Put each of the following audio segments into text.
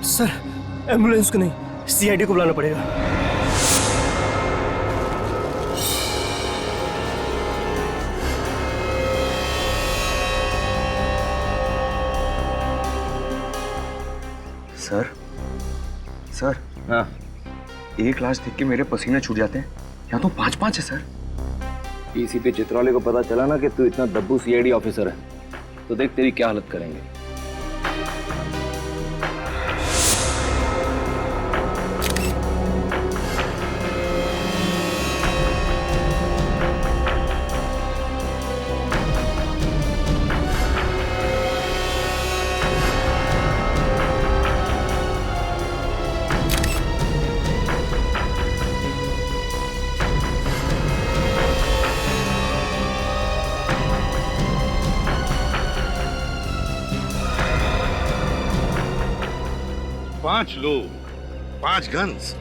Sir ambulance को नहीं, CID को बुलाना पड़ेगा। सर सर हाँ, एक लाश देख के मेरे पसीने छूट जाते हैं, यहाँ तो 5-5 है सर। डीसीपी चित्राले को पता चला ना कि तू इतना दब्बू सीआईडी ऑफिसर है, तो देख तेरी क्या हालत करेंगे। पांच लोग, 5 गन्स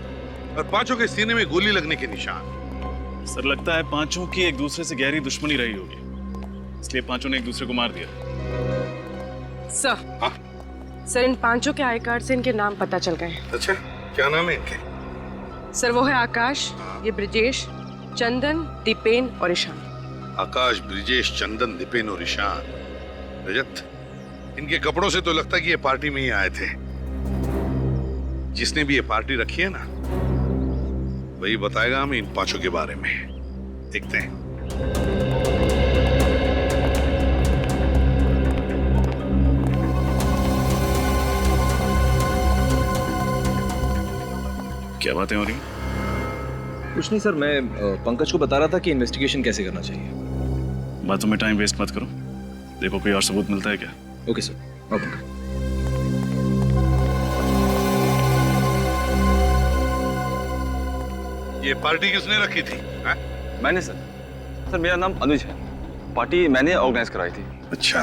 और पांचों के सीने में गोली लगने के निशान। सर लगता है पांचों की एक दूसरे से गहरी दुश्मनी रही होगी, इसलिए पांचों ने एक दूसरे को मार दिया। सर सर इन पांचों के आई कार्ड से इनके नाम पता चल गए। अच्छा, क्या नाम है इनके? सर वो है आकाश, ये ब्रिजेश, चंदन, दीपेन और ईशान। आकाश, ब्रिजेश, चंदन, दीपेन और ईशान। रजत, इनके कपड़ों से तो लगता है कि ये पार्टी में ही आए थे। जिसने भी ये पार्टी रखी है ना, वही बताएगा हमें इन पांचों के बारे में। देखते हैं। क्या बातें हो रही? कुछ नहीं सर, मैं पंकज को बता रहा था कि इन्वेस्टिगेशन कैसे करना चाहिए। बातों में टाइम वेस्ट मत करो, देखो कोई और सबूत मिलता है क्या। Okay sir. ओके। ये पार्टी किसने रखी थी? हा? मैंने सर। सर मेरा नाम अनुज है, पार्टी मैंने ऑर्गेनाइज कराई थी। अच्छा,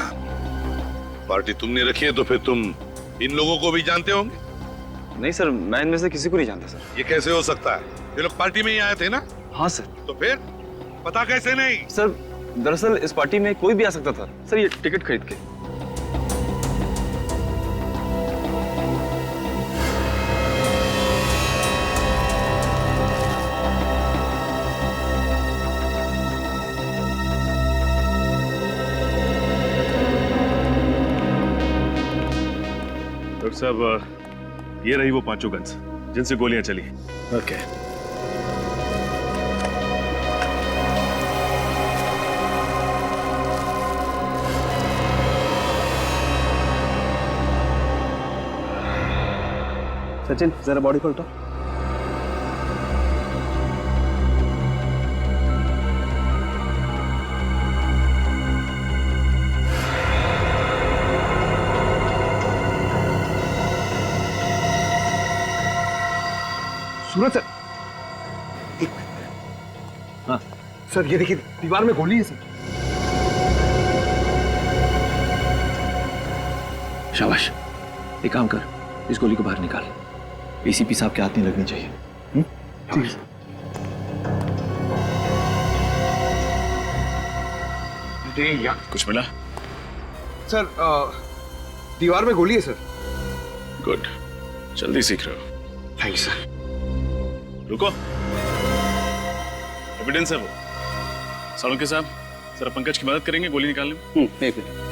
पार्टी तुमने रखी है तो फिर तुम इन लोगों को भी जानते होंगे? नहीं सर, मैं इनमें से किसी को नहीं जानता सर। ये कैसे हो सकता है? ये लोग पार्टी में ही आए थे ना? हाँ सर। तो फिर पता कैसे नहीं? सर दरअसल इस पार्टी में कोई भी आ सकता था सर, ये टिकट खरीद के। डॉक्टर साहब, ये रही वो पांचों गन्स जिनसे गोलियां चली। ओके। सचिन जरा बॉडी पलटो। सूरज सर, हाँ सर, ये देखिए दीवार में गोली है सर। शाबाश, एक काम कर, इस गोली को बाहर निकाल। एसीपी साहब के हाथ नहीं लगनी चाहिए। ठीक है। कुछ मिला? सर दीवार में गोली है सर। गुड, जल्दी सीख रहे हो। Thank you sir. रुको, एविडेंस है वो। सालुंके साहब, जरा पंकज की मदद करेंगे गोली निकालने में? एक मिनट।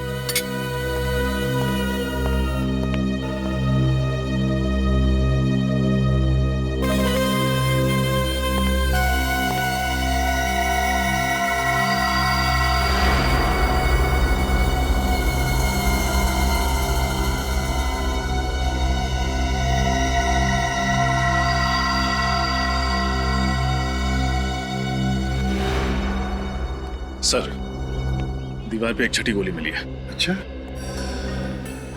सर, दीवार पे एक छठी गोली मिली है। अच्छा,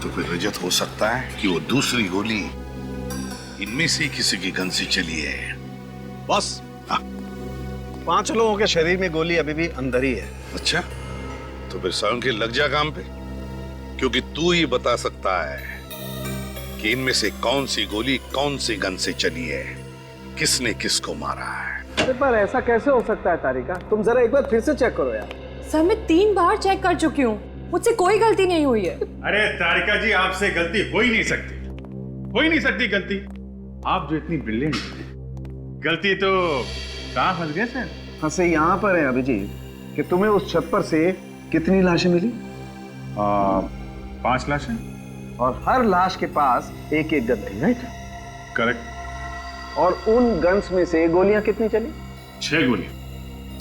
तो फिर रजत हो सकता है कि वो दूसरी गोली इनमें से किसी की गन से चली है। बॉस, 5 लोगों के शरीर में गोली अभी भी अंदर ही है। अच्छा, तो फिर सालुंके लग जा काम पे, क्योंकि तू ही बता सकता है कि इनमें से कौन सी गोली कौन सी गन से चली है, किसने किसको मारा है। पर ऐसा कैसे हो सकता है तारिका? तुम जरा एक बार फिर से चेक करो यार। सर मैं 3 बार चेक कर चुकी हूँ, मुझसे कोई गलती नहीं हुई है। अरे तारिका जी, आपसे गलती हो ही नहीं सकती। हो ही नहीं सकती गलती। आप जो इतनी ब्रिलियंट हैं, गलती तो कहाँ फंस गए सर? फंसे यहाँ पर है अभिजीत कि तुम्हें उस छत पर से कितनी लाशें मिली? 5 लाशें। और हर लाश के पास एक एक गन थी, राइट? करेक्ट। और उन गन्स में से गोलियां कितनी चली? 6 गोली,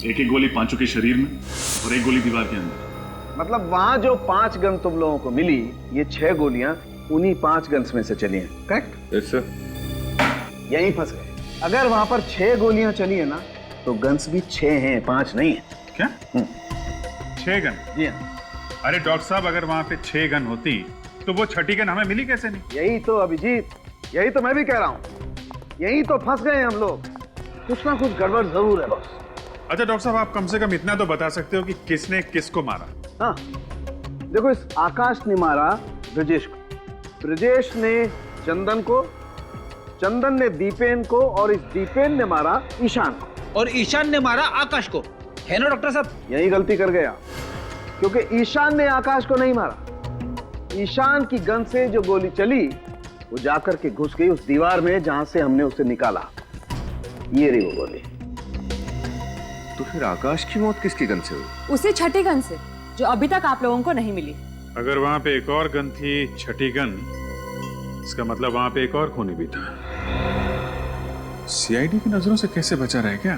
एक गोली पांचों के शरीर में और एक गोली दीवार के अंदर। मतलब वहां जो 5 गन तुम लोगों को मिली, ये 6 गोलियां उन्हीं 5 गन्स में से चली हैं, करेक्ट? Yes sir. यहीं फंस गए। अगर वहां पर 6 गोलियां चली है ना, तो गन्स भी 6 हैं, 5 नहीं है। क्या? 6 गन? जी हाँ। अरे डॉक्टर साहब, अगर वहां पे 6 गन होती तो वो छठी गन हमें मिली कैसे नहीं? यही तो अभिजीत, यही तो मैं भी कह रहा हूँ, यही तो फंस गए हम लोग। कुछ ना कुछ गड़बड़ जरूर है बॉस। अच्छा डॉक्टर साहब, आप कम से कम इतना तो बता सकते हो कि किसने किसको मारा? हाँ, देखो, इस आकाश ने मारा ब्रजेश को, ब्रजेश ने चंदन को, चंदन ने दीपेन को, और इस दीपेन ने मारा ईशान को, और ईशान ने मारा आकाश को, है ना डॉक्टर साहब? यही गलती कर गया, क्योंकि ईशान ने आकाश को नहीं मारा। ईशान की गन से जो गोली चली वो जाकर के घुस गई उस दीवार में जहां से हमने उसे निकाला। ये रही वो गोली। तो फिर आकाश की मौत किसकी गन से हुई? उसी छठी गन से जो अभी तक आप लोगों को नहीं मिली। अगर वहां पे एक और गन थी, छठी गन, इसका मतलब वहां पे एक और खूनी भी था। सीआईडी की नजरों से कैसे बचा रहे क्या?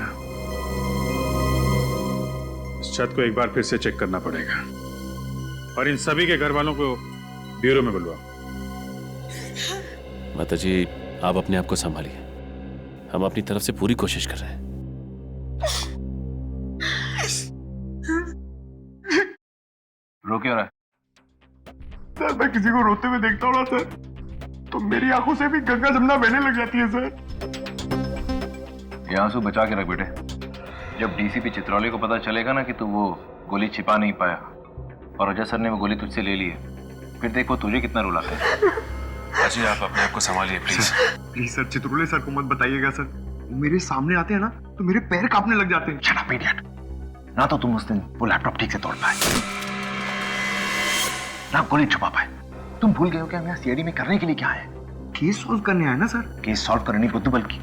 इस छत को एक बार फिर से चेक करना पड़ेगा और इन सभी के घर वालों को ब्यूरो में बुलवाओ। माता जी, आप अपने आप को संभालिए, हम अपनी तरफ से पूरी कोशिश कर रहे हैं। रो क्यों रहा है? सर, मैं किसी को रोते हुए देखता हूँ ना सर, तो मेरी आंखों से भी गंगा जमुना बहने लग जाती है सर। ये आंसू बचा के रख बेटे। जब डीसीपी चित्रौली को पता चलेगा ना कि तू वो गोली छिपा नहीं पाया और अजय सर ने वो गोली तुझसे ले ली है, फिर देख वो तुझे कितना रुलाते हैं। अजय, आप अपने आप को संभालिए प्लीज। प्लीज सर, चित्रौली सर को मत बताइएगा सर, वो मेरे सामने आते हैं ना तो मेरे पैर कांपने लग जाते हैं। Shut up idiot. ना तो तुम उस दिन वो लैपटॉप ठीक से तोड़ पाए, ना गोली छुपा पाए। तुम भूल गए हो कि हम यहाँ सीआईडी में करने के लिए क्या है? केस सॉल्व करने आए ना सर। केस सॉल्व करने बुद्धू बल्कि।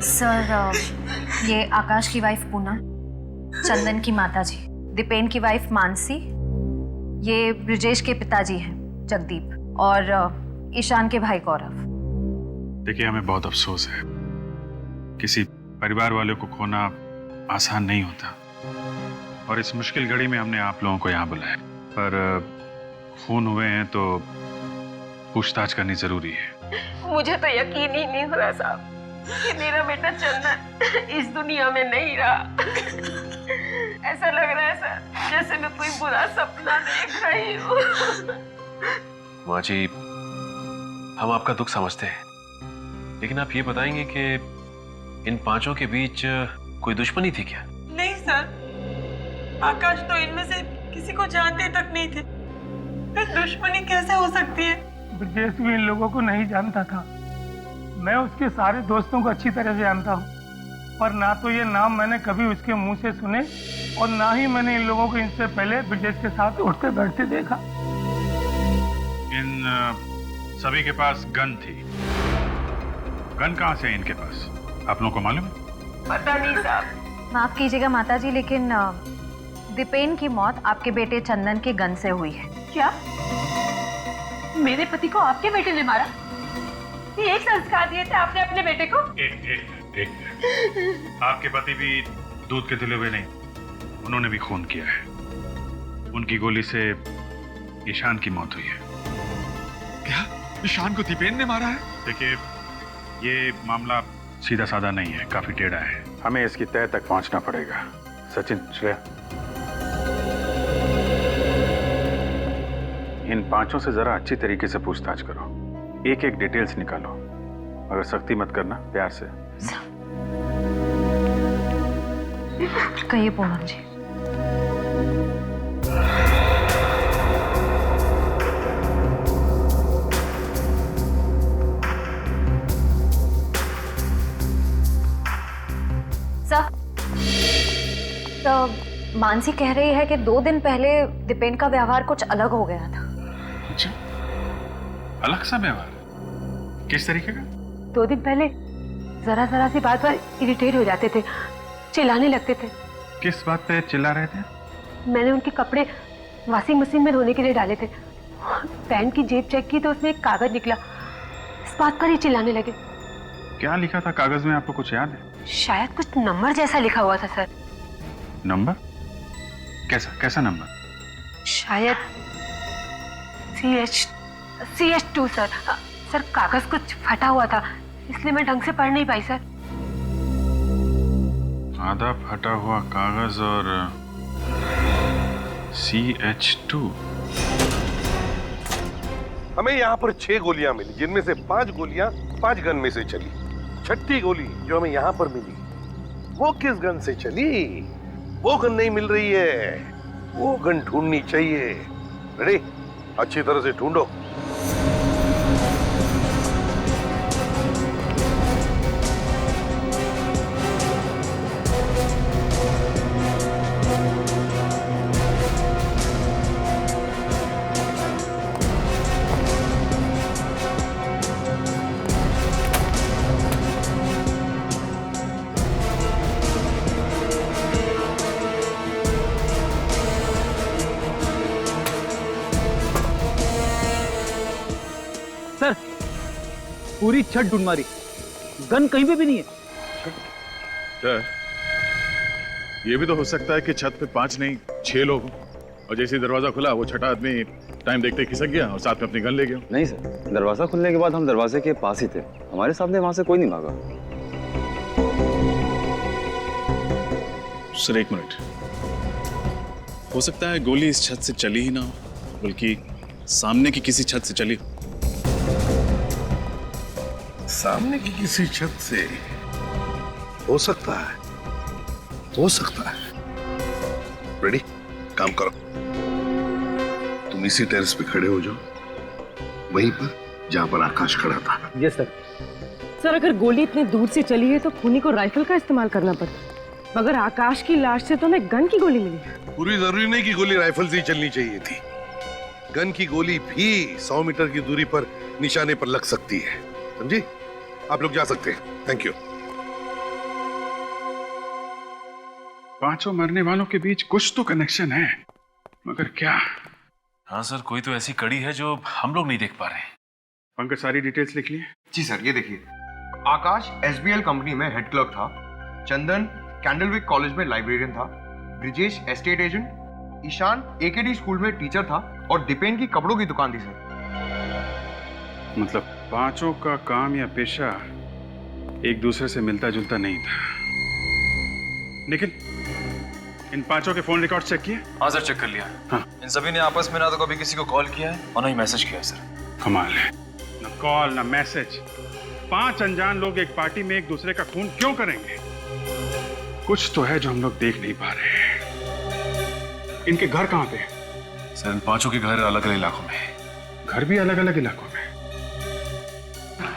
सर, ये आकाश की वाइफ पूनम, चंदन की माताजी, दीपेन की वाइफ मानसी, ये ब्रजेश के पिताजी हैं जगदीप, और ईशान के भाई गौरव। देखिए, हमें बहुत अफसोस है, किसी परिवार वाले को खोना आसान नहीं होता और इस मुश्किल घड़ी में हमने आप लोगों को यहाँ बुलाया, पर खून हुए हैं तो पूछताछ करनी जरूरी है। मुझे तो यकीन ही नहीं हो रहा साहब कि मेरा बेटा चंदन इस दुनिया में नहीं रहा। ऐसा लग रहा है सर जैसे मैं कोई बुरा सपना देख रही हूँ। माँ जी, हम आपका दुख समझते हैं, लेकिन आप ये बताएंगे कि इन पांचों के बीच कोई दुश्मनी थी क्या? नहीं सर, आकाश तो इनमें से किसी को जानते तक नहीं थे, फिर दुश्मनी कैसे हो सकती है? ब्रजेश भी इन लोगों को नहीं जानता था। मैं उसके सारे दोस्तों को अच्छी तरह से जानता हूँ, पर ना तो ये नाम मैंने कभी उसके मुंह से सुने और ना ही मैंने इन लोगों को इनसे पहले ब्रजेश के साथ उठते बैठते देखा। इन सभी के पास गन थी। गन कहाँ से है इनके पास, आप लोगों को मालूम है? पता नहीं साहब। माफ कीजिएगा माताजी, लेकिन दीपेन की मौत आपके बेटे चंदन के गन से हुई है। क्या मेरे पति को आपके बेटे ने मारा? ये एक संस्कार दिए थे आपने अपने बेटे को? एक आपके पति भी दूध के दिले हुए नहीं, उन्होंने भी खून किया है। उनकी गोली से ईशान की मौत हुई है। क्या ईशान को दीपेन ने मारा है? देखिए, ये मामला सीधा साधा नहीं है, काफी टेढ़ा है। हमें इसकी तह तक पहुंचना पड़ेगा। सचिन, श्रेया, इन पांचों से जरा अच्छी तरीके से पूछताछ करो, एक एक डिटेल्स निकालो, मगर सख्ती मत करना, प्यार से। कहिए पूनम जी। सर, तो मानसी कह रही है कि 2 दिन पहले दीपेन का व्यवहार कुछ अलग हो गया था। अच्छा, अलग सा व्यवहार? किस तरीके का? 2 दिन पहले जरा जरा सी बात पर इरिटेट हो जाते थे, चिल्लाने लगते थे। किस बात पे चिल्ला रहे थे? मैंने उनके कपड़े वॉशिंग मशीन में धोने के लिए डाले थे, पैंट की जेब चेक की तो उसमें एक कागज निकला, इस बात पर ही चिल्लाने लगे। क्या लिखा था कागज में, आपको कुछ याद है? शायद कुछ नंबर जैसा लिखा हुआ था सर। नंबर? कैसा नंबर? शायद CH2 सर। सर कागज कुछ फटा हुआ था, इसलिए मैं ढंग से पढ़ नहीं पाई सर। आधा फटा हुआ कागज और CH2। हमें यहाँ पर 6 गोलियां मिली, जिनमें से 5 गोलियां 5 गन में से चली। 6ठी गोली जो हमें यहाँ पर मिली वो किस गन से चली, वो गन नहीं मिल रही है, वो गन ढूंढनी चाहिए। रेडी, अच्छी तरह से ढूंढो। सर पूरी छत ढूंढ मारी, गन कहीं पे भी नहीं है। सर, ये भी तो हो सकता है कि छत पे 5 नहीं 6 लोग हों, और जैसे ही दरवाजा खुला वो छठा आदमी टाइम देखते खिसक गया और साथ में अपनी गन ले गया। नहीं सर, दरवाजा खुलने के बाद हम दरवाजे के पास ही थे, हमारे सामने वहां से कोई नहीं भागा। सर 1 मिनट, हो सकता है गोली इस छत से चली ही ना हो, बल्कि सामने की किसी छत से चली। सामने की किसी छत से हो सकता है, हो सकता है। रेडी, काम करो। तुम इसी टेरेस पे खड़े हो जाओ, वहीं पर जहां पर आकाश खड़ा था। Yes sir. सर अगर गोली इतने दूर से चली है तो खूनी को राइफल का इस्तेमाल करना पड़ता, मगर आकाश की लाश से तो हमें गन की गोली मिली। पूरी जरूरी नहीं कि गोली राइफल से ही चलनी चाहिए थी, गन की गोली भी 100 मीटर की दूरी पर निशाने पर लग सकती है, समझी? आप लोग जा सकते हैं, थैंक यू। 5 मरने वालों के बीच कुछ तो कनेक्शन है, मगर क्या? हाँ सर, कोई तो ऐसी कड़ी है जो हम लोग नहीं देख पा रहे हैं। पंकज, सारी डिटेल्स लिख लिए? जी सर, ये देखिए, आकाश SBL कंपनी में हेड क्लर्क था, चंदन कैंडलविक कॉलेज में लाइब्रेरियन था, Brijesh estate agent, Ishan AKD school में टीचर था और दीपेन की कपड़ों की दुकान थी सर। मतलब 5 का काम या पेशा एक दूसरे से मिलता जुलता नहीं था। लेकिन इन 5 के फोन रिकॉर्ड चेक किए? हाँ सर, चेक कर लिया। हाँ। इन सभी ने आपस में ना तो कभी किसी को कॉल किया है और ना ही मैसेज किया है सर। कमाल है, ना कॉल ना मैसेज। 5 अनजान लोग एक पार्टी में एक दूसरे का खून क्यों करेंगे? कुछ तो है जो हम लोग देख नहीं पा रहे हैं। इनके घर कहाँ पे? सर इन 5 के घर अलग अलग इलाकों में। घर भी अलग अलग इलाकों में?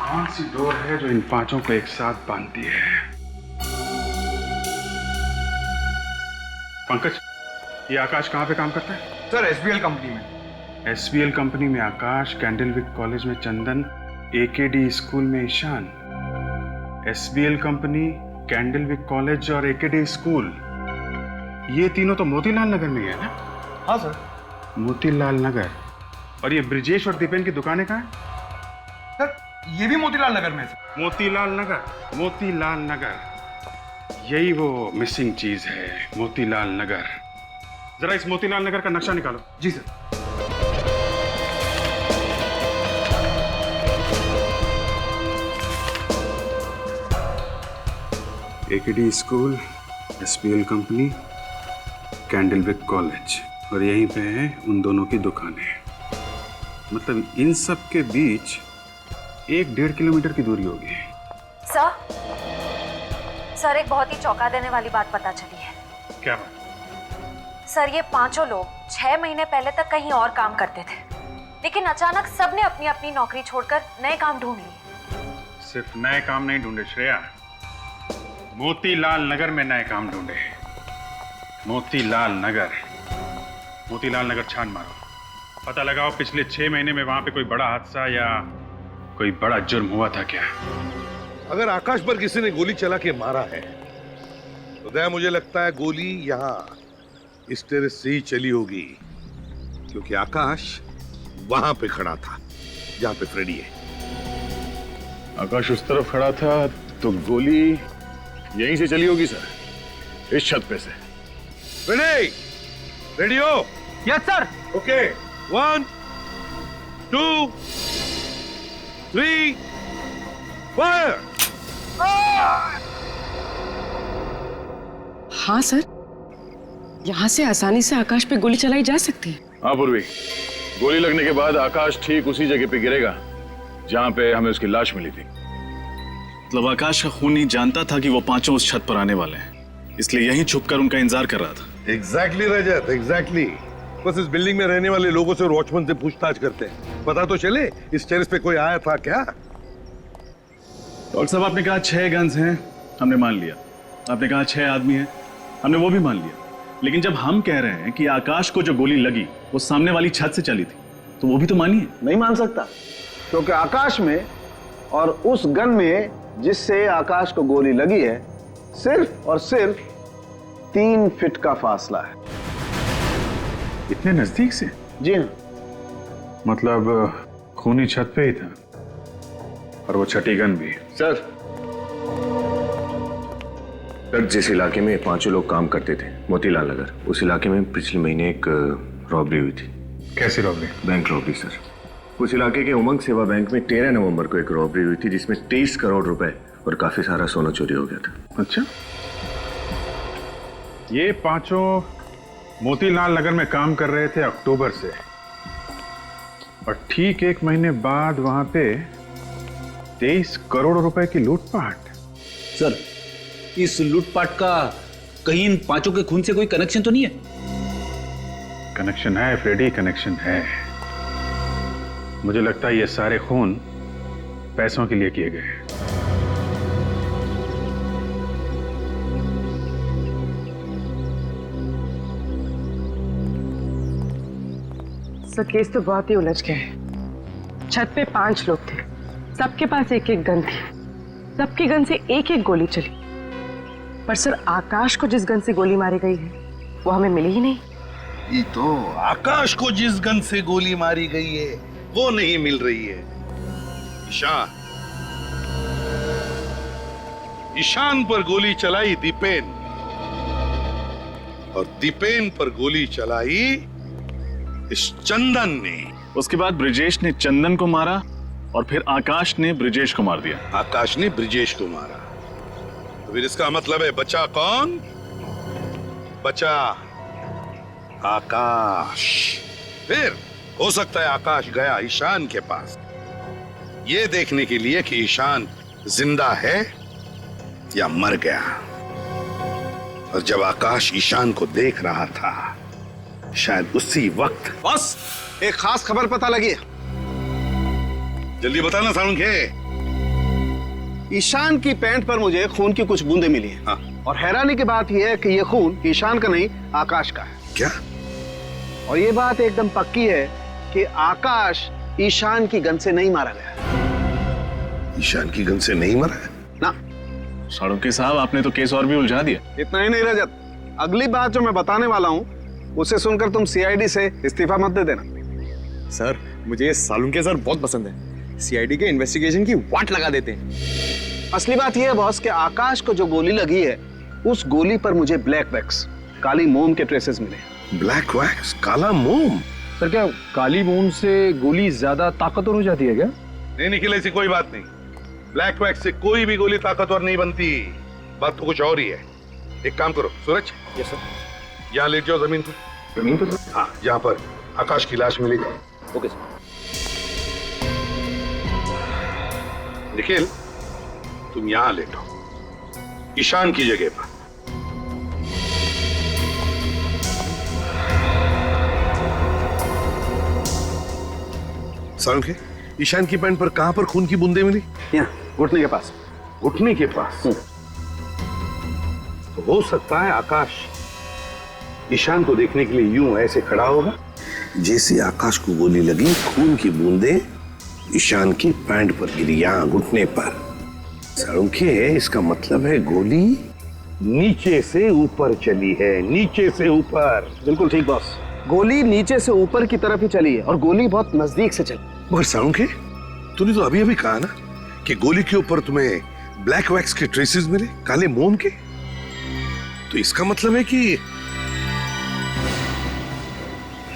कौन सी डोर है जो इन 5 को एक साथ बांधती है? पंकज, ये आकाश कहाँ पे काम करता है? सर SBL कंपनी में। SBL कंपनी में आकाश, कैंडलविक कॉलेज में चंदन, AKD स्कूल में Ishan. SBL company, Candlewick college और AKD स्कूल, ये तीनों तो मोतीलाल नगर में ही है ना? हाँ सर। मोतीलाल नगर। और ये ब्रिजेश और दीपेन की दुकानें कहाँ हैं? सर ये भी मोतीलाल नगर में है सर। मोतीलाल नगर, मोतीलाल नगर, यही वो मिसिंग चीज है, मोतीलाल नगर। जरा इस मोतीलाल नगर का नक्शा निकालो। जी sir. AKD school, SBL company, Candlewick college, और यहीं पे है उन दोनों की दुकानें। मतलब इन सब के बीच 1-1.5 किलोमीटर की दूरी होगी। सर एक बहुत ही चौंका देने वाली बात पता चली है। क्या बात? सर ये 5 लोग 6 महीने पहले तक कहीं और काम करते थे, लेकिन अचानक सबने अपनी अपनी नौकरी छोड़कर नए काम ढूंढ लिए। सिर्फ नए काम नहीं ढूंढे श्रेया, मोतीलाल नगर में नए काम ढूंढे। मोतीलाल नगर छान मारो, पता लगाओ पिछले 6 महीने में वहां पे कोई बड़ा हादसा या कोई बड़ा जुर्म हुआ था क्या। अगर आकाश पर किसी ने गोली चला के मारा है तो दया मुझे लगता है गोली यहाँ इस टेरेस से ही चली होगी, क्योंकि आकाश वहां पे खड़ा था जहां पे फ्रेडी है। आकाश उस तरफ खड़ा था तो गोली यहीं से चली होगी सर, इस छत पे से। फ्रेडी, रेडी हो? Yes sir. Okay, 1 2 3 fire. हाँ सर, यहाँ से आसानी से आकाश पे गोली चलाई जा सकती है। हाँ पूर्वी, गोली लगने के बाद आकाश ठीक उसी जगह पे गिरेगा जहां पे हमें उसकी लाश मिली थी। मतलब आकाश का खूनी जानता था कि वो पांचों उस छत पर आने वाले हैं, इसलिए यहीं छुपकर उनका इंतजार कर रहा था। एग्जैक्टली रजत, एग्जैक्टली। बस इस बिल्डिंग में रहने वाले लोगों से और वॉचमैन से पूछताछ करते हैं, पता तो चले इस टेरेस पे कोई आया था क्या। डॉक्टर साहब, आपने कहा 6 गन्स हैं, हमने मान लिया। आपने कहा 6 आदमी हैं, हमने वो भी मान लिया। लेकिन जब हम कह रहे हैं कि आकाश को जो गोली लगी वो सामने वाली छत से चली थी, तो वो भी तो मानिए। नहीं मान सकता, क्योंकि आकाश में और उस गन में जिससे आकाश को गोली लगी है सिर्फ और सिर्फ 3 फीट का फासला है। इतने नजदीक से? जी हाँ। मतलब खूनी छत पे ही था और वो छठी गन भी। सर जिस इलाके में 5 लोग काम करते थे, मोतीलाल नगर, उस इलाके में पिछले महीने एक रॉबरी हुई थी। कैसी रॉबरी? Bank robbery sir. उस इलाके के उमंग सेवा बैंक में 13 नवंबर को एक रॉबरी हुई थी जिसमें 23 करोड़ रुपए और काफी सारा सोना चोरी हो गया था। अच्छा, ये 5 मोतीलाल नगर में काम कर रहे थे अक्टूबर से, और ठीक 1 महीने बाद वहां पे 23 करोड़ रुपए की लूटपाट। सर, इस लूटपाट का कहीं इन 5 के खून से कोई कनेक्शन तो नहीं है? कनेक्शन है फ्रेडी, कनेक्शन है। मुझे लगता है ये सारे खून पैसों के लिए किए गए हैं। सर, केस तो बहुत ही उलझ गया है। छत पे 5 लोग थे, सबके पास एक एक गन थी, सबकी गन से एक एक गोली चली। पर सर, आकाश को जिस गन से गोली मारी गई है वो हमें मिली ही नहीं। ये तो आकाश को जिस गन से गोली मारी गई है वो नहीं मिल रही है। ईशान पर गोली चलाई दीपेन, और दीपेन पर गोली चलाई इस चंदन ने। उसके बाद ब्रिजेश ने चंदन को मारा और फिर आकाश ने ब्रिजेश को मार दिया। आकाश ने ब्रिजेश को मारा, तो फिर इसका मतलब है बचा कौन? बचा आकाश। फिर हो सकता है आकाश गया ईशान के पास ये देखने के लिए कि ईशान जिंदा है या मर गया। और जब आकाश ईशान को देख रहा था, शायद उसी वक्त बस एक खास खबर पता लगी। जल्दी बताना सालुंखे। ईशान की पैंट पर मुझे खून की कुछ बूंदें मिली हैं। हाँ। और हैरानी की बात यह है कि यह खून ईशान का नहीं, आकाश का है। क्या? और ये बात एकदम पक्की है कि आकाश ईशान की गन से नहीं मारा गया। ईशान की गन से नहीं मरा है? ना। सालुंखे साहब, आपने तो केस और भी उलझा दिया। इतना ही नहीं रजत, अगली बात जो मैं बताने वाला हूँ उसे सुनकर तुम सीआईडी से इस्तीफा मत दे देना। सर, मुझे ये सालुंखे सर बहुत पसंद है। सीआईडी के इन्वेस्टिगेशन की वाट लगा देते हैं। असली बात यह है बॉस कि आकाश को जो गोली लगी है उस गोली पर मुझे ब्लैक वैक्स, काली मोम के ट्रेसेस मिले। ब्लैक वैक्स, काला मोम? सर, क्या काली मोम से गोली ज्यादा ताकतवर हो जाती है क्या? नहीं निखिल, ऐसी कोई बात नहीं। ब्लैक वैक्स से कोई भी गोली ताकतवर नहीं बनती। बात तो कुछ और ही है। एक काम करो सूरज। Yes sir. यहाँ लेट जाओ जमीन पर। जमीन पर सर? हाँ, जहाँ पर आकाश की लाश मिली थी। Okay sir. निखिल, तुम यहाँ लेटो, ईशान की जगह पर। सालुंखे, ईशान की पैंट पर कहां पर खून की बूंदें मिली? यहाँ घुटने के पास। घुटने के पास। तो हो सकता है आकाश ईशान को देखने के लिए यूं ऐसे खड़ा होगा जैसे आकाश को गोली लगी, खून की बूंदें ईशान की पैंट पर गिरी, यहां घुटने पर। साळुंखे, इसका मतलब है गोली नीचे से ऊपर चली है, नीचे से ऊपर। बिल्कुल ठीक बॉस, गोली नीचे से ऊपर की तरफ ही चली है और गोली बहुत नजदीक से चली। मगर साळुंखे, तूने तो अभी अभी कहा ना कि गोली के ऊपर तुम्हें ब्लैक वैक्स के ट्रेसेस मिले, काले मोम के। तो इसका मतलब है कि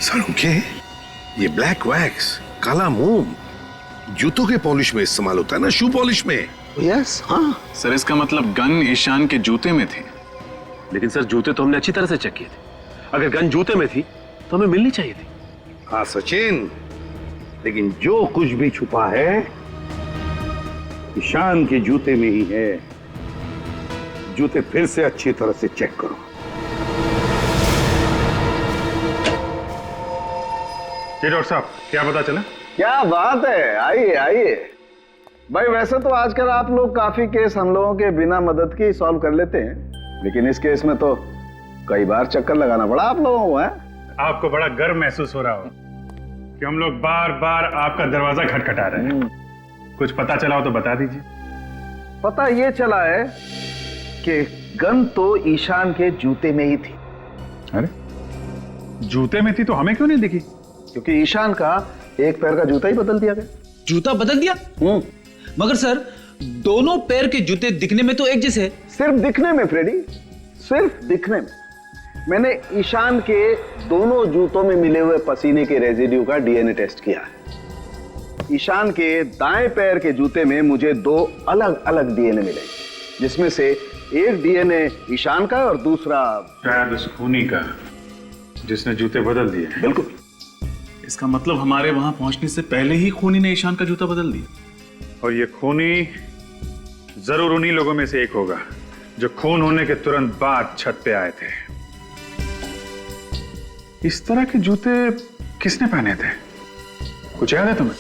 साळुंखे, ये ब्लैक वैक्स, काला मोम जूतों के पॉलिश में इस्तेमाल होता है ना, शू पॉलिश में। यस, हाँ सर, इसका मतलब गन ईशान के जूते में थी। लेकिन सर, जूते तो हमने अच्छी तरह से चेक किए थे। अगर गन जूते में थी तो हमें मिलनी चाहिए थी। हाँ सचिन, लेकिन जो कुछ भी छुपा है ईशान के जूते में ही है। जूते फिर से अच्छी तरह से चेक करो। जी डॉक्टर साहब, क्या पता चला? क्या बात है, आइए आइए। भाई वैसे तो आजकल आप लोग काफी केस हम लोगों के बिना मदद के सॉल्व कर लेते हैं, लेकिन इस केस में तो कई बार चक्कर लगाना पड़ा आप लोगों को। है आपको बड़ा गर्व महसूस हो रहा हो कि हम लोग बार बार आपका दरवाजा खटखटा रहे हैं। कुछ पता चला हो तो बता दीजिए। पता ये चला है कि गन तो ईशान के जूते में ही थी। अरे, जूते में थी तो हमें क्यों नहीं दिखी? क्योंकि ईशान का एक पैर का जूता ही बदल दिया गया। जूता बदल दिया? मगर सर, दोनों पैर के जूते दिखने में तो एक जैसे। सिर्फ दिखने में फ्रेडी, सिर्फ दिखने में। मैंने ईशान के दोनों जूतों में मिले हुए पसीने के रेजिड्यू का डीएनए टेस्ट किया है। ईशान के दाएं पैर के जूते में मुझे 2 अलग अलग डीएनए मिले, जिसमें से एक डीएनए ईशान का और दूसरा शायद उस खूनी का जिसने जूते बदल दिए। बिल्कुल। इसका मतलब हमारे वहां पहुंचने से पहले ही खूनी ने ईशान का जूता बदल दिया। और ये खूनी जरूर उन्हीं लोगों में से एक होगा जो खून होने के तुरंत बाद छत पे आए थे। इस तरह के जूते किसने पहने थे? कुछ याद है तुम्हें?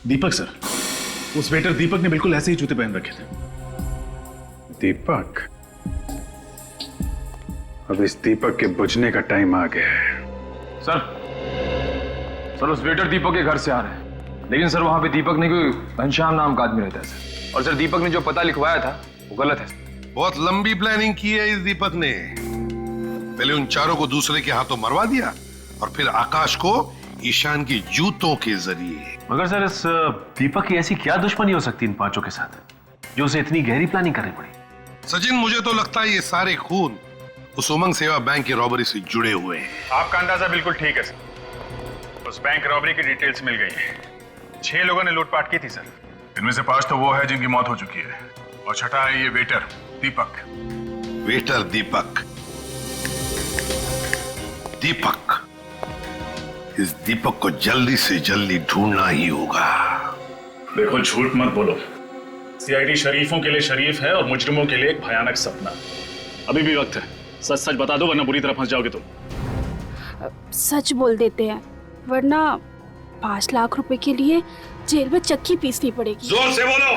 दीपक सर, उस वेटर दीपक ने बिल्कुल ऐसे ही जूते पहन रखे थे। दीपक? अब इस दीपक के बुझने का टाइम आ गया है। सर, उस वेटर दीपक के घर से आ रहे हैं, लेकिन सर वहां पे दीपक नहीं, कोई घनश्याम नाम का आदमी रहता है सर। और सर, दीपक ने जो पता लिखवाया था वो गलत है। बहुत लंबी प्लानिंग की है इस दीपक ने। पहले उन चारों को दूसरे के हाथों मरवा दिया और फिर आकाश को ईशान की जूतों के जरिए। मगर सर, इस दीपक की ऐसी क्या दुश्मनी हो सकती है इन 5 के साथ जो उसे इतनी गहरी प्लानिंग करनी पड़ी? सचिन, मुझे तो लगता है ये सारे खून उस उमंग सेवा बैंक की रॉबरी से जुड़े हुए हैं। आपका अंदाजा बिल्कुल ठीक है सर। उस बैंक रॉबरी की डिटेल्स मिल गई है। 6 लोगों ने लूटपाट की थी सर। इनमें से 5 तो वो है जिनकी मौत हो चुकी है, और छठा है ये वेटर दीपक। वेटर दीपक। दीपक, इस दीपक को जल्दी से जल्दी ढूंढना ही होगा। देखो, झूठ मत बोलो। सीआईडी शरीफों के लिए शरीफ है और मुजरिमों के लिए एक भयानक सपना। अभी भी वक्त है, सच सच बता दो वरना बुरी तरह फंस जाओगे तुम। सच बोल देते हैं, वरना 5 लाख रुपए के लिए जेल में चक्की पीसनी पड़ेगी। जोर से बोलो।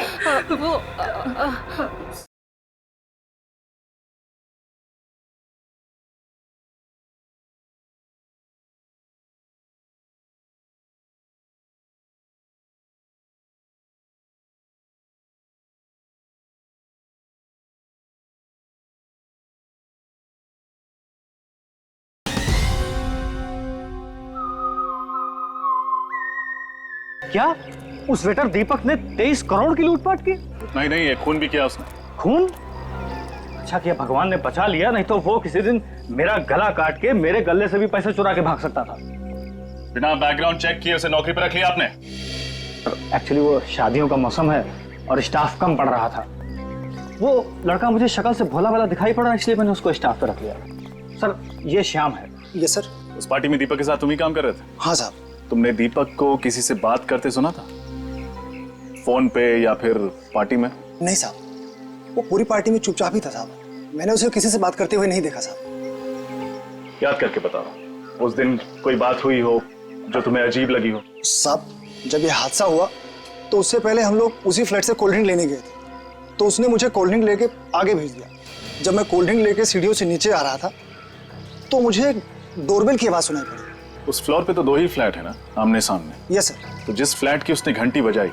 क्या उस वेटर दीपक ने 23 करोड़ की लूटपाट की? नहीं, ये खून भी किया उसने। खून? अच्छा किया भगवान ने बचा लिया, नहीं तो वो किसी दिन मेरा गला काट के मेरे गले से भी पैसे चुरा के भाग सकता था। बिना बैकग्राउंड चेक किए उसे नौकरी पर रख लिया आपने? एक्चुअली वो शादियों का मौसम है और स्टाफ कम पड़ रहा था। वो लड़का मुझे शक्ल से भोला भाला दिखाई पड़ा, इसलिए मैंने उसको स्टाफ पे रख लिया। सर, ये श्याम है। Yes sir. उस पार्टी में दीपक के साथ तुम ही काम कर रहे थे? हाँ साहब। तुमने दीपक को किसी से बात करते सुना था? फोन पे या फिर पार्टी में? नहीं साहब, वो पूरी पार्टी में चुपचाप ही था साहब। मैंने उसे किसी से बात करते हुए नहीं देखा साहब। याद करके बताओ, उस दिन कोई बात हुई हो जो तुम्हें अजीब लगी हो? साहब, जब ये हादसा हुआ तो उससे पहले हम लोग उसी फ्लैट से कोल्ड ड्रिंक लेने गए थे, तो उसने मुझे कोल्ड ड्रिंक लेके आगे भेज दिया। जब मैं कोल्ड ड्रिंक लेके सीढ़ियों से नीचे आ रहा था तो मुझे डोरबेल की आवाज सुनाई पड़ी। उस फ्लोर पे तो 2 ही फ्लैट है ना, आमने सामने। Yes sir. तो जिस फ्लैट की उसने घंटी बजाई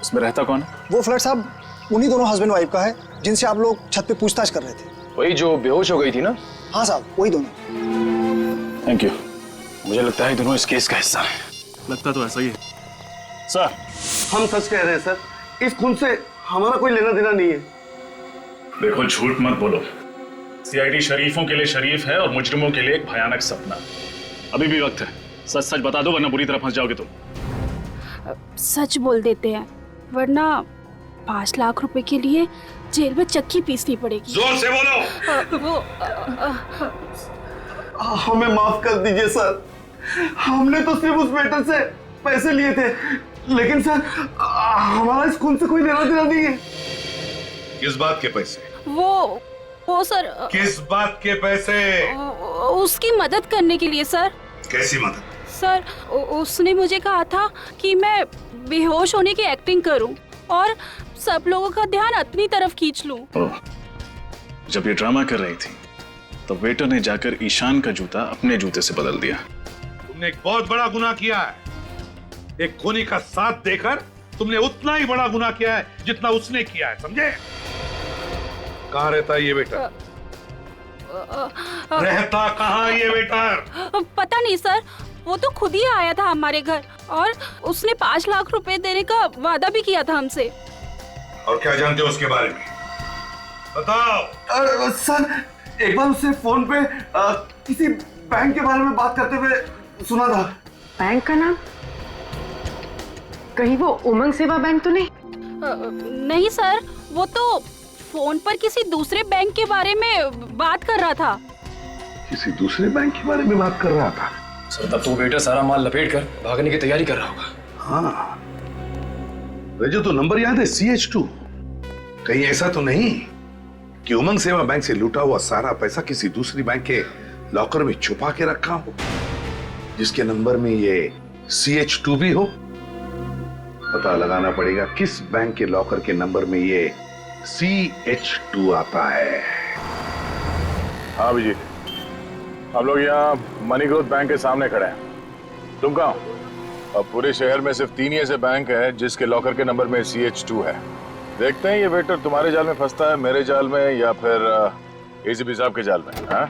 उसमें रहता कौन है? वो फ्लैट साहब उन्हीं दोनों हस्बैंड वाइफ का है जिनसे आप लोग छत पे पूछताछ कर रहे थे। वही जो बेहोश हो गई थी ना? हाँ साहब, वही दोनों। Thank you. मुझे लगता है दोनों इस केस का हिस्सा है। लगता तो ऐसा ही है सर। हम सच कह रहे हैं सर, इस खून से हमारा कोई लेना देना नहीं है। देखो झूठ मत बोलो। सीआईडी शरीफों के लिए शरीफ है और मुजरिमों के लिए एक भयानक सपना। अभी भी वक्त है, सच सच बता दो वरना बुरी तरह फंस जाओगे तुम। सच बोल देते हैं वरना 5 लाख रुपए के लिए जेल में चक्की पीसनी पड़ेगी। जोर से बोलो। हमें माफ कर दीजिए सर, हमने तो सिर्फ उस वेटर से पैसे लिए थे, लेकिन सर हमारा इस खून से कोई लेना देना नहीं है। किस बात के पैसे? वो सर किस बात के पैसे? उसकी मदद करने के लिए सर। कैसी मदद? सर उसने मुझे कहा था कि मैं बेहोश होने की एक्टिंग करूं और सब लोगों का ध्यान अपनी तरफ खींच लूं। जब ये ड्रामा कर रही थी तो वेटर ने जाकर ईशान का जूता अपने जूते से बदल दिया। तुमने एक बहुत बड़ा गुनाह किया है। एक खूनी का साथ देकर तुमने उतना ही बड़ा गुनाह किया है जितना उसने किया है, समझे? कहाँ रहता है ये वेटर? रहता कहाँ ये वेटर? पता नहीं सर, वो तो खुद ही आया था हमारे घर और उसने 5 लाख रुपए देने का वादा भी किया था हमसे। और क्या जानते हो उसके बारे में? बताओ। सर एक बार उससे फोन पे किसी बैंक के बारे में बात करते हुए सुना था। बैंक का नाम? कहीं वो उमंग सेवा बैंक तो नहीं? नहीं सर, वो तो फोन पर किसी दूसरे बैंक के बारे में बात कर रहा था। किसी दूसरे बैंक के बारे में बात कर रहा था? सर तब तो वेटर सारा माल लपेट कर भागने की तैयारी कर रहा होगा। हाँ, रजो तो नंबर याद है CH2। कहीं ऐसा तो नहीं कि उमंग सेवा बैंक से लूटा हुआ सारा पैसा किसी दूसरी बैंक के लॉकर में छुपा के रखा हो, जिसके नंबर में ये CH2 भी हो? पता लगाना पड़ेगा किस बैंक के लॉकर के नंबर में ये CH2 आता है। हाँ विजय, हम लोग यहाँ मनी ग्रोथ बैंक के सामने खड़े हैं। तुम कहाँ हो? अब पूरे शहर में सिर्फ 3 ही ऐसे बैंक है जिसके लॉकर के नंबर में CH2 है। देखते हैं ये वेटर तुम्हारे जाल में फंसता है, मेरे जाल में, या फिर ACP साहब के जाल में। हाँ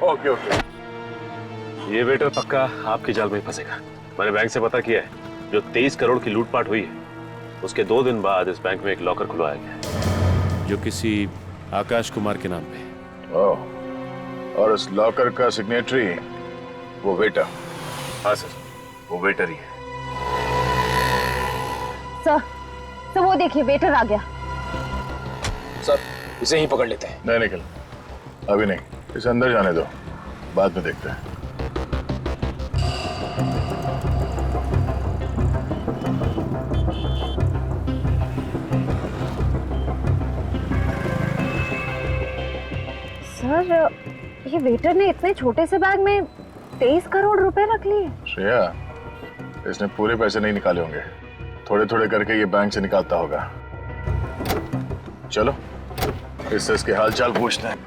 ओके ओके। ये वेटर पक्का आपके जाल में फंसेगा। मैंने बैंक से पता किया है, जो 23 करोड़ की लूटपाट हुई है उसके 2 दिन बाद इस बैंक में एक लॉकर खुलवाया गया जो किसी आकाश कुमार के नाम पे। और उस लॉकर का सिग्नेटरी वो वेटर? हाँ सर, वो वेटर ही है। सर वो देखिए वेटर आ गया। सर इसे ही पकड़ लेते हैं। नहीं निकल, अभी नहीं, इसे अंदर जाने दो, बाद में देखते हैं। सर ये वेटर ने इतने छोटे से बैग में 23 करोड़ रुपए रख लिए। श्रेया, इसने पूरे पैसे नहीं निकाले होंगे, थोड़े थोड़े करके ये बैंक से निकालता होगा। चलो इससे इसके हालचाल पूछते हैं।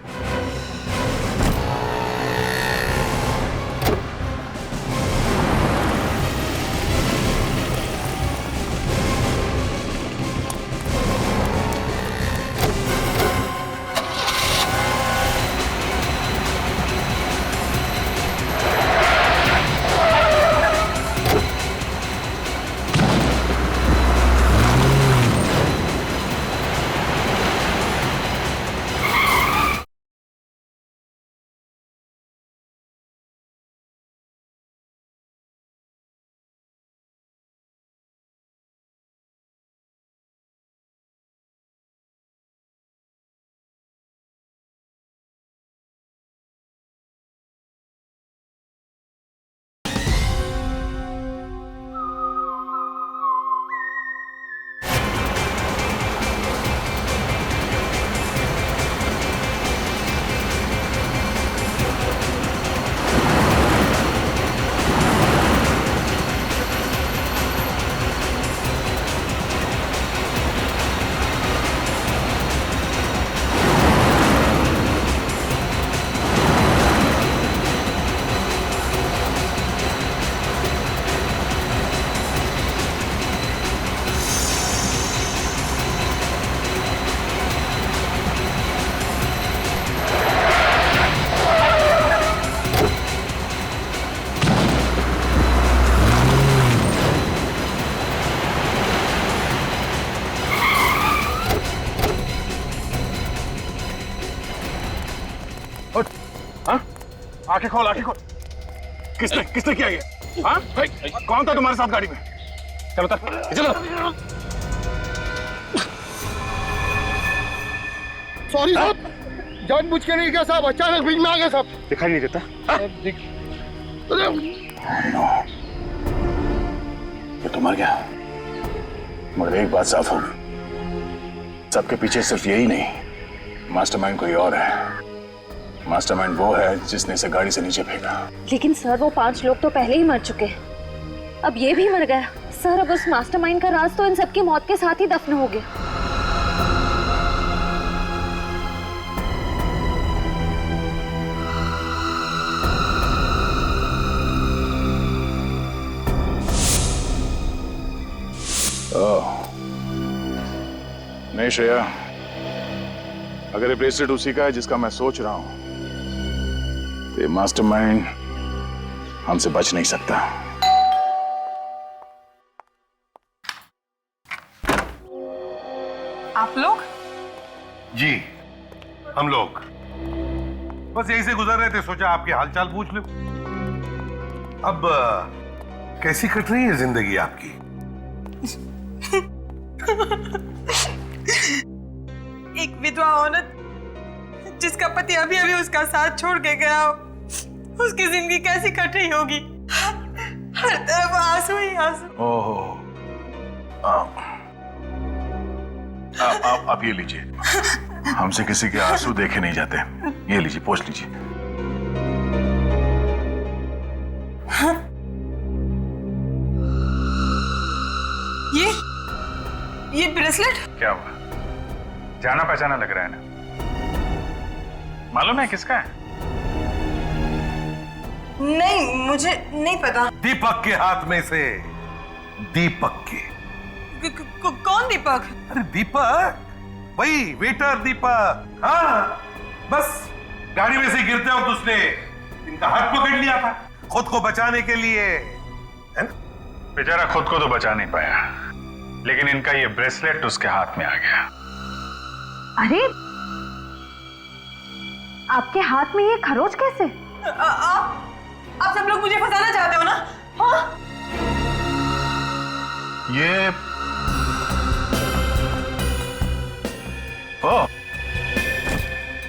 उठ, हाँ? आंखें खोल, आंखें खोल। किसने किया ये? हाँ? कौन था तुम्हारे साथ गाड़ी में? चलो चलो। सॉरी साहब, जानबूझ के नहीं किया साहब, अचानक बीच में आ गया साहब। दिखाई नहीं देता? ये तो मर गया, मगर एक बात साफ हो, सबके पीछे सिर्फ यही नहीं, मास्टरमाइंड कोई और है। मास्टरमाइंड वो है जिसने इसे गाड़ी से नीचे फेंका। लेकिन सर वो 5 लोग तो पहले ही मर चुके हैं, अब ये भी मर गया। सर अब उस मास्टरमाइंड का राज तो इन सबकी मौत के साथ ही दफन हो गया। नहीं श्रेया, अगर ये ब्रेसलेट उसी का है जिसका मैं सोच रहा हूं, तो ये मास्टरमाइंड हमसे बच नहीं सकता। आप लोग? जी, हम लोग बस यहीं से गुजर रहे थे, सोचा आपके हालचाल पूछ लो। अब कैसी कट रही है जिंदगी आपकी? एक विधवा औरत जिसका पति अभी अभी उसका साथ छोड़ के गया हो, उसकी जिंदगी कैसी कट रही होगी? हर तरफ आंसू ही आंसू। ओहो, आप ये लीजिए, हमसे किसी के आंसू देखे नहीं जाते। ये लीजिए, पोंछ लीजिए। ये ब्रेसलेट क्या हुआ? जाना पहचाना लग रहा है ना? मालूम है किसका है? नहीं, मुझे नहीं पता। दीपक के हाथ में से। दीपक के। कौन दीपक? अरे दीपक, वही वेटर दीपक। हाँ, बस गाड़ी में से गिरते वक्त उसने इनका हाथ पकड़ लिया था खुद को बचाने के लिए, है ना? बेचारा खुद को तो बचा नहीं पाया, लेकिन इनका ये ब्रेसलेट उसके हाथ में आ गया। अरे आपके हाथ में ये खरोच कैसे? आप सब लोग मुझे फंसाना चाहते हो ना? हाँ?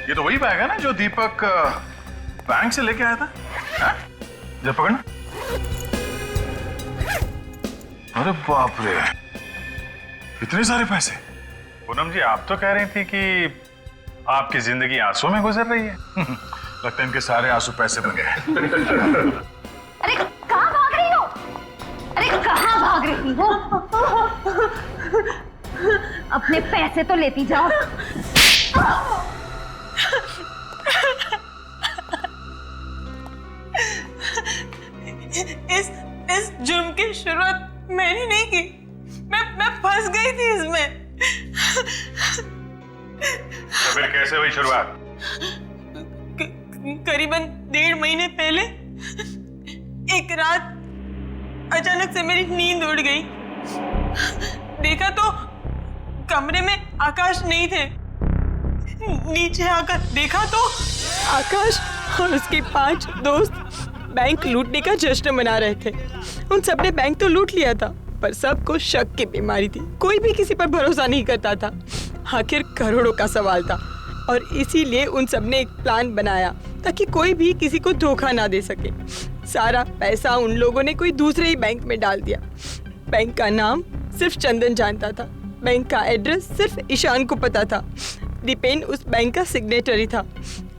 ये तो वही बैग है ना जो दीपक बैंक से लेके आया था? जब पकड़ना। अरे बाप रे, इतने सारे पैसे। पूनम जी, आप तो कह रही थी कि आपकी जिंदगी आंसू में गुजर रही है। लगता है इनके सारे आंसू पैसे बन गए। अरे कहाँ भाग रही हो? अरे कहाँ भाग रही हो? अपने पैसे तो लेती जाओ। इस जुर्म की शुरुआत मैंने नहीं की, मैं फंस गई थी इसमें। तो फिर कैसे हुई शुरुआत? करीबन 1.5 महीने पहले एक रात अचानक से मेरी नींद उड़ गई। देखा तो कमरे में आकाश नहीं थे। नीचे आकर देखा तो आकाश और उसके 5 दोस्त बैंक लूटने का जश्न मना रहे थे। उन सबने बैंक तो लूट लिया था, पर सबको शक की बीमारी थी। कोई भी किसी पर भरोसा नहीं करता था। आखिर करोड़ों का सवाल था और इसीलिए उन सबने एक प्लान बनाया ताकि कोई भी किसी को धोखा ना दे सके। सारा पैसा उन लोगों ने कोई दूसरे ही बैंक में डाल दिया। बैंक का नाम सिर्फ चंदन जानता था, बैंक का एड्रेस सिर्फ ईशान को पता था। दीपेन उस बैंक का सिग्नेटरी था।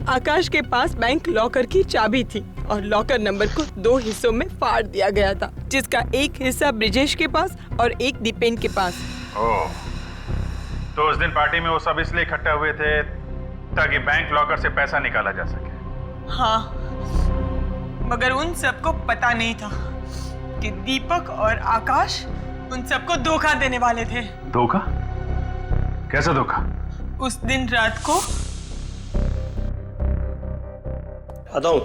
आकाश के पास बैंक लॉकर की चाबी थी और लॉकर नंबर को 2 हिस्सों में फाड़ दिया गया था, जिसका एक हिस्सा ब्रिजेश के पास और एक दीपेन के पास। ओह, तो उस दिन पार्टी में वो सब इसलिए इकट्ठा हुए थे ताकि बैंक लॉकर से पैसा निकाला जा सके। हाँ, मगर उन सबको पता नहीं था कि दीपक और आकाश उन सबको धोखा देने वाले थे। धोखा? कैसा धोखा? उस दिन रात को आता हूं।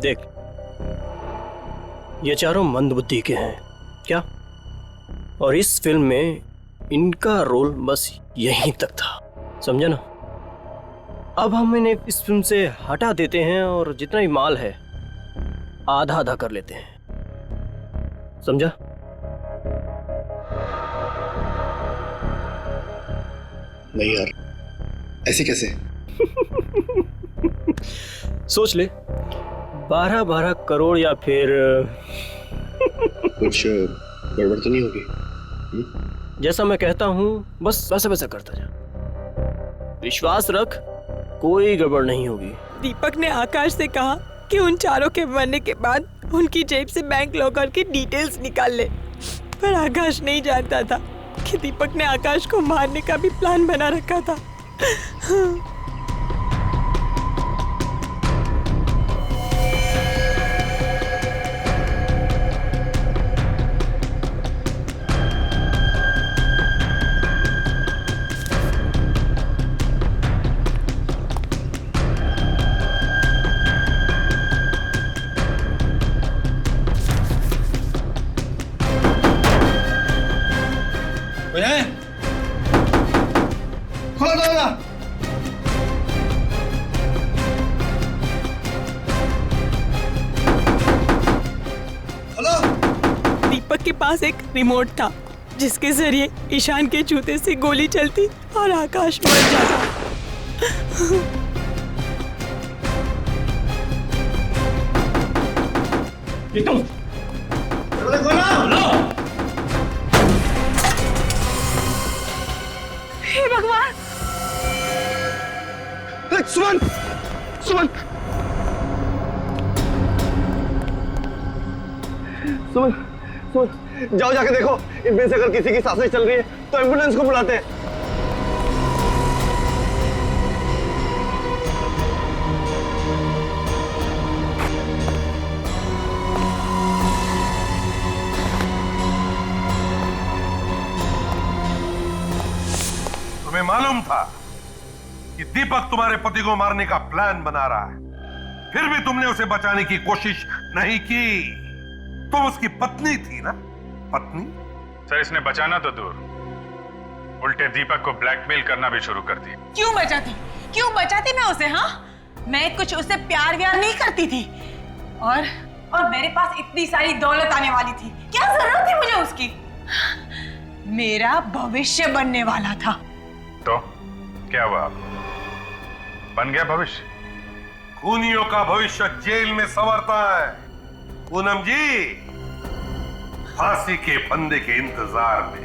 देख, ये चारों मंदबुद्धि के हैं क्या? और इस फिल्म में इनका रोल बस यहीं तक था, समझा ना? अब हम इन्हें इस फिल्म से हटा देते हैं और जितना भी माल है आधा आधा कर लेते हैं, समझा? नहीं यार, ऐसे कैसे? सोच ले, 12-12 करोड़ या फिर कुछ गड़बड़ तो नहीं होगी? जैसा मैं कहता हूँ बस वैसा वैसा करता जा, विश्वास रख, कोई गड़बड़ नहीं होगी। दीपक ने आकाश से कहा कि उन चारों के मरने के बाद उनकी जेब से बैंक लॉकर की डिटेल्स निकाल ले, पर आकाश नहीं जानता था कि दीपक ने आकाश को मारने का भी प्लान बना रखा था। खोलो दरवाजा। दीपक के पास एक रिमोट था जिसके जरिए ईशान के जूते से गोली चलती और आकाश मर जाता। हे भगवान! सुमन, सुमन, सुमन, सुमन, जाओ जाके देखो, इनमें से अगर किसी की सांसें चल रही है तो एम्बुलेंस को बुलाते हैं। तुम्हें मालूम था कि दीपक तुम्हारे पति को मारने का प्लान बना रहा है, फिर भी तुमने उसे बचाने की कोशिश नहीं की। तुम उसकी पत्नी थी ना? पत्नी? सर, इसने बचाना तो दूर, उल्टे दीपक को ब्लैकमेल करना भी शुरू कर दिया। क्यों बचाती? क्यों बचाती मैं उसे? हाँ, मैं कुछ उससे प्यार व्यार नहीं करती थी, और मेरे पास इतनी सारी दौलत आने वाली थी, क्या जरूरत थी मुझे उसकी? मेरा भविष्य बनने वाला था। तो क्या हुआ? बन गया भविष्य? खूनियों का भविष्य जेल में संवरता है पूनम जी, फांसी के फंदे के इंतजार में।